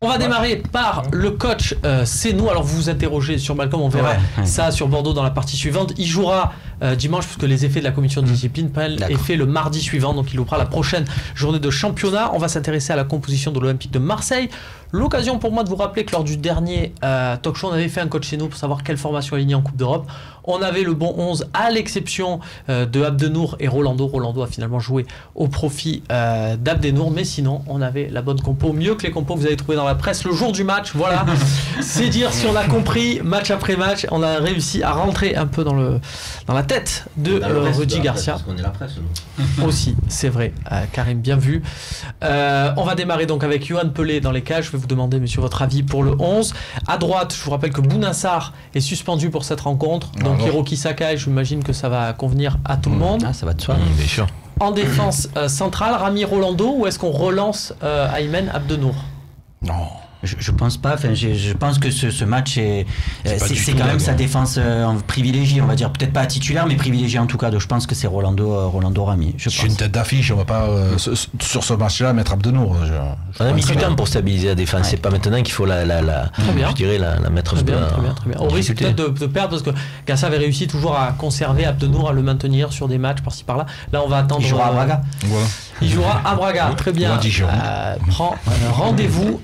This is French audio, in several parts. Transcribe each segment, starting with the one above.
On va démarrer par le coach Seynou. Alors vous vous interrogez sur Malcolm, on verra ça sur Bordeaux dans la partie suivante. Il jouera dimanche puisque les effets de la commission de discipline prennent effet le mardi suivant, donc il ouvrira la prochaine journée de championnat. On va s'intéresser à la composition de l'Olympique de Marseille. L'occasion pour moi de vous rappeler que lors du dernier talk show, on avait fait un coach Seynou pour savoir quelle formation aligner en Coupe d'Europe. On avait le bon 11 à l'exception de Abdenour et Rolando. Rolando a finalement joué au profit d'Abdenour, mais sinon on avait la bonne compo, mieux que les compos que vous avez trouvés dans la presse le jour du match. Voilà, c'est dire si on a compris match après match. On a réussi à rentrer un peu dans la tête de Rudy Garcia. Parce qu'on est la presse, nous. Aussi, c'est vrai. Karim, bien vu. On va démarrer donc avec Yohan Pelé dans les cages. Je vais vous demander, monsieur, votre avis pour le 11. À droite, je vous rappelle que Bounassar est suspendu pour cette rencontre. Donc Hiroki Sakai, j'imagine que ça va convenir à tout le monde. Ah, ça va de soi. Bien sûr. En défense centrale, Rami Rolando, ou est-ce qu'on relance Aymen Abdenour? Non. Je pense pas. Enfin, je pense que ce match c'est quand même sa défense privilégiée, on va dire. Peut-être pas titulaire, mais privilégiée en tout cas. Donc je pense que c'est Rolando Rami. C'est une tête d'affiche. On va pas sur ce match-là mettre Abdenour. On a mis du temps pour stabiliser la défense. C'est pas maintenant qu'il faut la mettre. Très bien. Au risque peut-être de perdre parce que Garcia avait réussi toujours à conserver Abdenour, à le maintenir sur des matchs par-ci par-là. Là, on va attendre. Il jouera à Braga. Voilà. Il jouera à Braga. Très bien. Prends rendez-vous.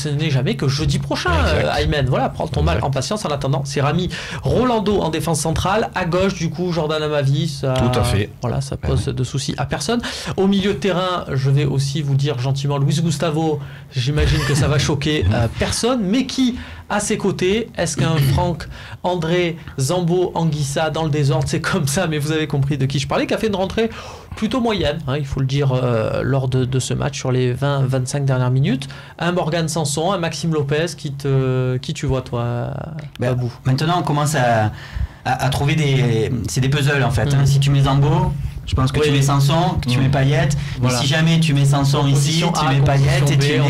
Ce n'est jamais que jeudi prochain, Aymen. Voilà, prends ton mal en patience. En attendant, c'est Rami Rolando en défense centrale. À gauche, du coup, Jordan Amavi. Tout à fait. Voilà, ça pose de soucis à personne. Au milieu de terrain, je vais aussi vous dire gentiment, Luis Gustavo. J'imagine que ça va choquer personne. Mais qui à ses côtés? Est-ce qu'un Franck André Zambo Anguissa dans le désordre, c'est comme ça, mais vous avez compris de qui je parlais, qui a fait une rentrée plutôt moyenne, il faut le dire, lors de ce match sur les 20-25 dernières minutes. Un Morgan Sanson, un Maxime Lopez, qui tu vois toi, Babou? Maintenant on commence à trouver c'est des puzzles en fait. Si tu mets Zambo, je pense que tu mets Sanson, que tu mets Payet. Voilà. Mais si jamais tu mets Sanson ici, tu mets Payet et tu mets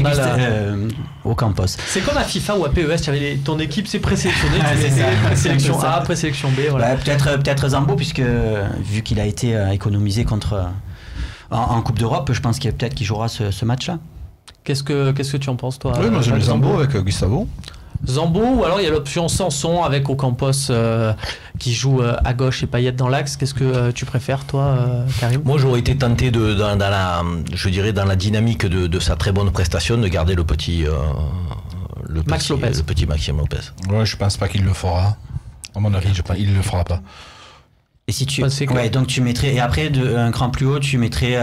Ocampos. C'est comme à FIFA ou à PES, ton équipe c'est présélectionné, tu mets présélection A, présélection B. Voilà. Peut-être Zambo, puisque vu qu'il a été économisé en Coupe d'Europe, je pense qu'il peut-être qu'il jouera ce match-là. Qu'est-ce que tu en penses, toi? Oui, moi j'ai le Zambo avec Gustavo. Zambo, ou alors il y a l'option Sanson avec Ocampos qui joue à gauche et Payet dans l'axe. Qu'est-ce que tu préfères, toi, Karim? Moi, j'aurais été tenté dans la dynamique de sa très bonne prestation de garder le petit Maxime Lopez. Ouais, je pense pas qu'il le fera. À mon avis, il le fera pas. Et si tu donc tu mettrais, et après un cran plus haut, tu mettrais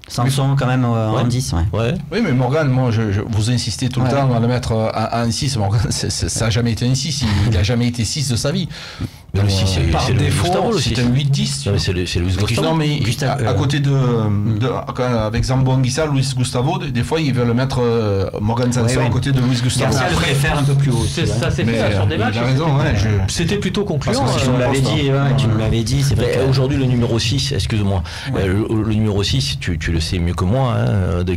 Sanson quand même en 10. Oui, mais Morgan, moi je vous insistez tout le temps à le mettre en 6. Morgan, ça n'a jamais été un 6, il n'a jamais été 6 de sa vie. Le 6, c'est le Gustavo, c'est un 8-10. C'est Luis Gustavo. Non, mais à côté avec Zambo Anguissa, Luis Gustavo, des fois il veut le mettre Morgan Sanson à côté de Luis Gustavo. Garcia le préfère un peu plus haut. Ça s'est fait sur des matchs. Il a raison, c'était plutôt concluant. Tu me l'avais dit, c'est vrai. Aujourd'hui, le numéro 6, excuse-moi, le numéro 6, tu le sais mieux que moi,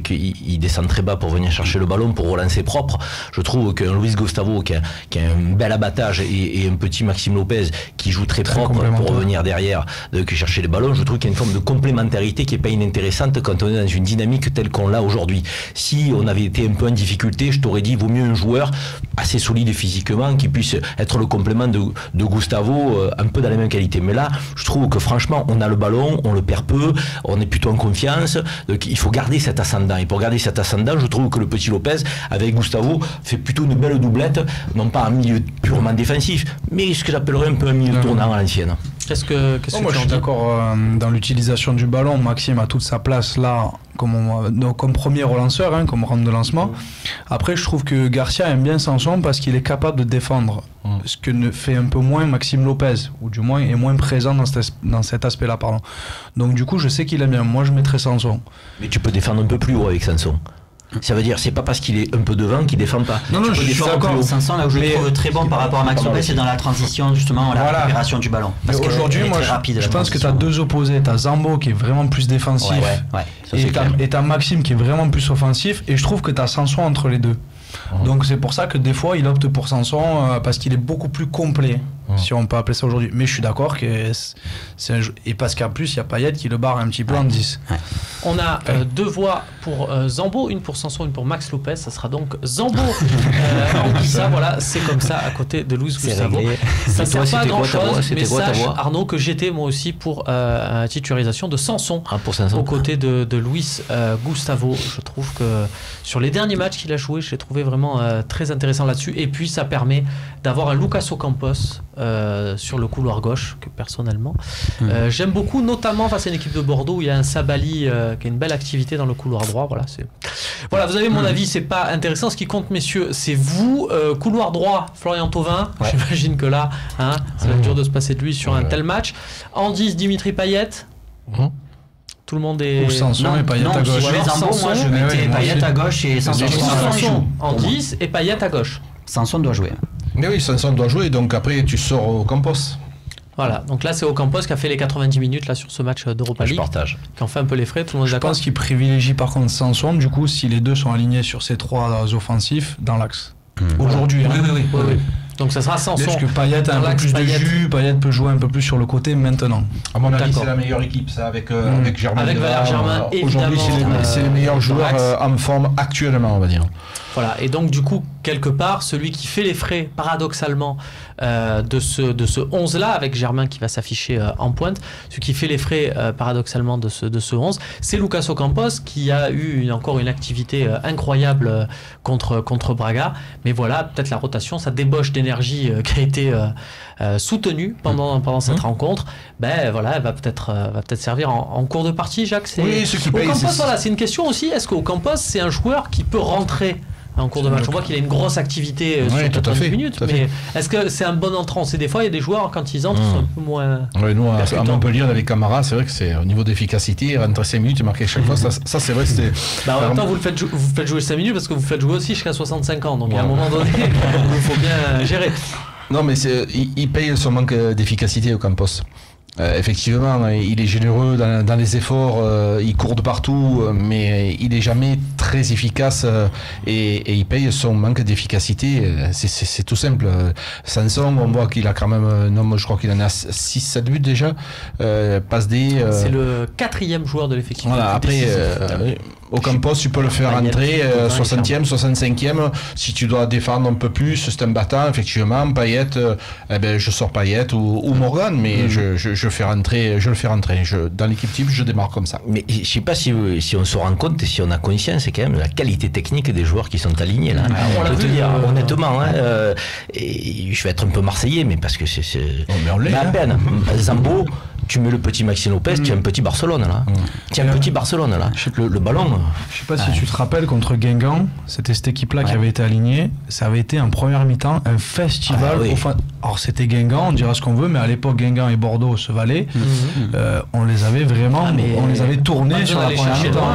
il descend très bas pour venir chercher le ballon, pour relancer propre. Je trouve qu'un Luis Gustavo qui a un bel abattage et un petit Maxime Lopez qui joue très propre pour revenir derrière, qui chercher les ballons, je trouve qu'il y a une forme de complémentarité qui n'est pas inintéressante quand on est dans une dynamique telle qu'on l'a aujourd'hui. Si on avait été un peu en difficulté, je t'aurais dit vaut mieux un joueur assez solide physiquement qui puisse être le complément de Gustavo, un peu dans les mêmes qualités. Mais là, je trouve que franchement, on a le ballon, on le perd peu, on est plutôt en confiance, donc il faut garder cet ascendant. Et pour garder cet ascendant, je trouve que le petit Lopez, avec Gustavo, fait plutôt une belle doublette, non pas un milieu purement défensif, mais ce que j'appellerais un peu un milieu tournant à l'ancienne. Qu'est-ce que moi je suis d'accord dans l'utilisation du ballon. Maxime a toute sa place là comme premier relanceur, comme rampe de lancement. Après, je trouve que Garcia aime bien Sanson parce qu'il est capable de défendre, ce que ne fait un peu moins Maxime Lopez, ou du moins est moins présent dans cet aspect-là, pardon. Donc du coup, je sais qu'il aime bien. Moi, je mettrais Sanson. Mais tu peux défendre un peu plus haut avec Sanson. Ça veut dire, c'est pas parce qu'il est un peu devant qu'il défend pas. Non, je suis d'accord. Sanson, là où je le trouve très bon par rapport à Max Lopez, c'est dans la transition, justement, la récupération du ballon. Parce qu'aujourd'hui, moi, je pense que tu as deux opposés. Tu as Zambo qui est vraiment plus défensif, et tu as Maxime qui est vraiment plus offensif, et je trouve que tu as Sanson entre les deux. Donc c'est pour ça que des fois, il opte pour Sanson, parce qu'il est beaucoup plus complet. si on peut appeler ça aujourd'hui. Mais je suis d'accord que c'est un jeu. Et parce qu'en plus, il y a Payet qui le barre un petit peu en 10. On a 2 voix pour Zambo, une pour Sanson, une pour Max Lopez. Ça sera donc Zambo Anguissa. Voilà, c'est comme ça à côté de Luis Gustavo. Ça ne sert pas à grand chose, mais sache, Arnaud, que j'étais moi aussi pour la titularisation de Sanson aux côtés de Luis Gustavo. Je trouve que sur les derniers matchs qu'il a joué, je l'ai trouvé vraiment très intéressant là-dessus. Et puis ça permet d'avoir un Lucas Ocampos sur le couloir gauche, que personnellement j'aime beaucoup, notamment face à une équipe de Bordeaux où il y a un Sabali qui a une belle activité dans le couloir droit. Voilà, vous avez mon avis, c'est pas intéressant. Ce qui compte, messieurs, c'est vous. Couloir droit, Florian Thauvin. J'imagine que là, ça va être dur de se passer de lui sur un tel match. En 10, Dimitri Payet. Tout le monde est. Ou Sanson et Payet à gauche. Moi, je mettais Payet à gauche et Sanson en 10 et Payet à gauche. Sanson doit jouer. Mais oui, Sanson doit jouer, donc après tu sors au Campos. Voilà, donc là c'est Ocampos qui a fait les 90 minutes là sur ce match d'Europa League. Qui en fait un peu les frais, tout le monde est d'accord. Je pense qu'il privilégie par contre Sanson, du coup, si les deux sont alignés sur ces 3 offensifs dans l'axe. Aujourd'hui. Oui. Donc ça sera Sanson. Parce que Payet a un peu plus de jus, Payet peut jouer un peu plus sur le côté maintenant. À mon avis, c'est la meilleure équipe, ça, avec Germain. Avec Valère Germain, évidemment. Aujourd'hui, c'est les meilleurs joueurs en forme actuellement, on va dire. Voilà, et donc du coup, quelque part, celui qui fait les frais, paradoxalement, de ce 11-là, avec Germain qui va s'afficher en pointe, celui qui fait les frais, paradoxalement, de ce 11, c'est Lucas Ocampos, qui a eu encore une activité incroyable contre Braga. Mais voilà, peut-être la rotation, ça débauche d'énergie qui a été soutenue pendant cette rencontre. Ben voilà, elle va peut-être servir en cours de partie, Jacques. Oui, ce qui paye. Ocampos, voilà, c'est une question aussi. Est-ce qu'Ocampos, c'est un joueur qui peut rentrer en cours de match? On voit qu'il a une grosse activité sur 90 minutes, mais est-ce que c'est un bon entrant? C'est des fois, il y a des joueurs, quand ils entrent, ils sont un peu moins. Oui, nous, à Montpellier, on avait Camara, c'est vrai que c'est au niveau d'efficacité, rentrer 5 minutes et marquer chaque fois, ça c'est vrai que c'était. En même temps, vous faites jouer 5 minutes parce que vous faites jouer aussi jusqu'à 65 ans, donc à un moment donné, il faut bien gérer. Non, mais il paye son manque d'efficacité au Campos. Effectivement, il est généreux dans les efforts, il court de partout, mais il n'est jamais très efficace et il paye son manque d'efficacité. C'est tout simple. Sanson, on voit qu'il a quand même, je crois qu'il en a 6-7 buts déjà. Passe D. C'est le 4e joueur de l'effectif. Voilà, après, au Campos, tu peux le faire entrer 60e, 65e. Si tu dois défendre un peu plus, c'est un battant, effectivement. Payet, je sors Payet ou Morgan, mais je le fais rentrer. Dans l'équipe type, je démarre comme ça. Mais je ne sais pas si on se rend compte et si on a conscience, c'est quand même la qualité technique des joueurs qui sont alignés là. On l'a vu, honnêtement, et je vais être un peu marseillais, mais parce que c'est à peine. Zambo, tu mets le petit Maxime Lopez, tu as un petit Barcelone là. Tu as un petit Barcelone là. Le ballon. Je sais pas si tu te rappelles, contre Guingamp, c'était cette équipe-là qui avait été alignée. Ça avait été en première mi-temps un festival. Alors c'était Guingamp, on dira ce qu'on veut, mais à l'époque Guingamp et Bordeaux se valaient. On les avait vraiment, on les avait tournés sur la première mi-temps.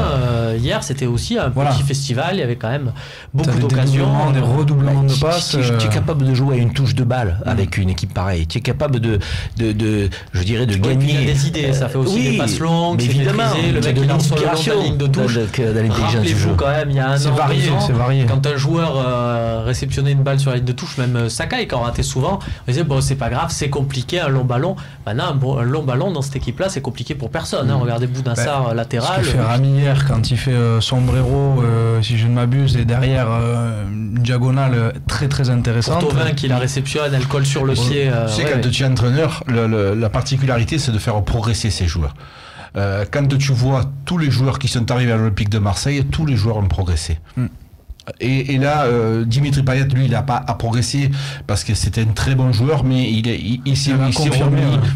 Hier, c'était aussi un petit festival. Il y avait quand même beaucoup d'occasions, des redoublements de passes. Tu es capable de jouer à une touche de balle avec une équipe pareille. Tu es capable de gagner. Il y a des idées, ça fait aussi des passes longues, mais évidemment, le mec qui lance sur le long de la ligne de touche. Rappelez-vous quand même, il y a un an, c'est varié. Quand un joueur réceptionnait une balle sur la ligne de touche, même Sakai, qui en ratait souvent, on disait c'est pas grave, c'est compliqué, un long ballon. Maintenant, un long ballon dans cette équipe-là, c'est compliqué pour personne. Regardez Boudassar latéral. Ce que fait Rami hier quand il fait sombrero, si je ne m'abuse, et derrière une diagonale très très intéressante. Pour Thauvin qui la réceptionne, elle colle sur le pied. Tu sais, quand tu es entraîneur, la particularité, c'est de faire progresser ces joueurs. Quand tu vois tous les joueurs qui sont arrivés à l'Olympique de Marseille, tous les joueurs ont progressé. Et là, Dimitri Payet, lui, il n'a pas à progresser parce que c'était un très bon joueur, mais il s'est remis.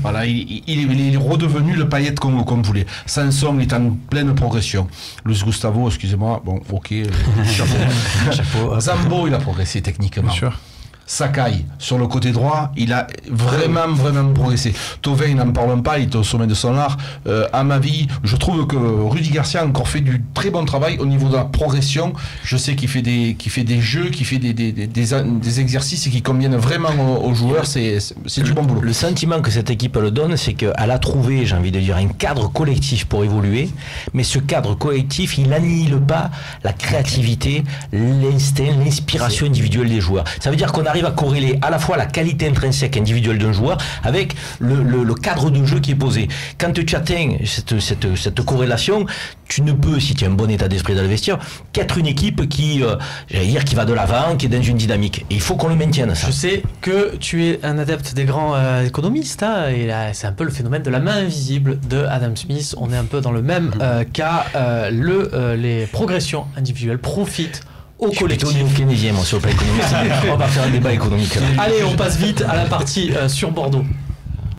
Voilà, il est redevenu le Payet qu'on voulait. Sanson est en pleine progression. Luis Gustavo, excusez-moi, bon, ok. Chapeau. Zambo, il a progressé techniquement. Bien sûr. Sakai, sur le côté droit, il a vraiment progressé. Thauvin, n'en parlons pas, il est au sommet de son art. À ma vie, je trouve que Rudy Garcia a encore fait du très bon travail au niveau de la progression. Je sais qu'il fait des jeux, qu'il fait des exercices qui conviennent vraiment aux joueurs. C'est du bon boulot. Le sentiment que cette équipe le donne, c'est qu'elle a trouvé, j'ai envie de dire, un cadre collectif pour évoluer. Mais ce cadre collectif, il n'annihile pas la créativité, l'instinct, l'inspiration individuelle des joueurs. Ça veut dire qu'on arrive arrives à corréler à la fois la qualité intrinsèque individuelle d'un joueur avec le cadre de jeu qui est posé. Quand tu atteins cette corrélation, tu ne peux, si tu as un bon état d'esprit dans le vestiaire, qu'être une équipe qui va de l'avant, qui est dans une dynamique. Et il faut qu'on le maintienne, ça. Je sais que tu es un adepte des grands économistes, hein, et là, c'est un peu le phénomène de la main invisible de Adam Smith. On est un peu dans le même cas. Les progressions individuelles profitent au collectif. Je suis plutôt néo-keynésien, moi, sur le plan économique. On va faire un débat économique. Allez, on passe vite à la partie sur Bordeaux.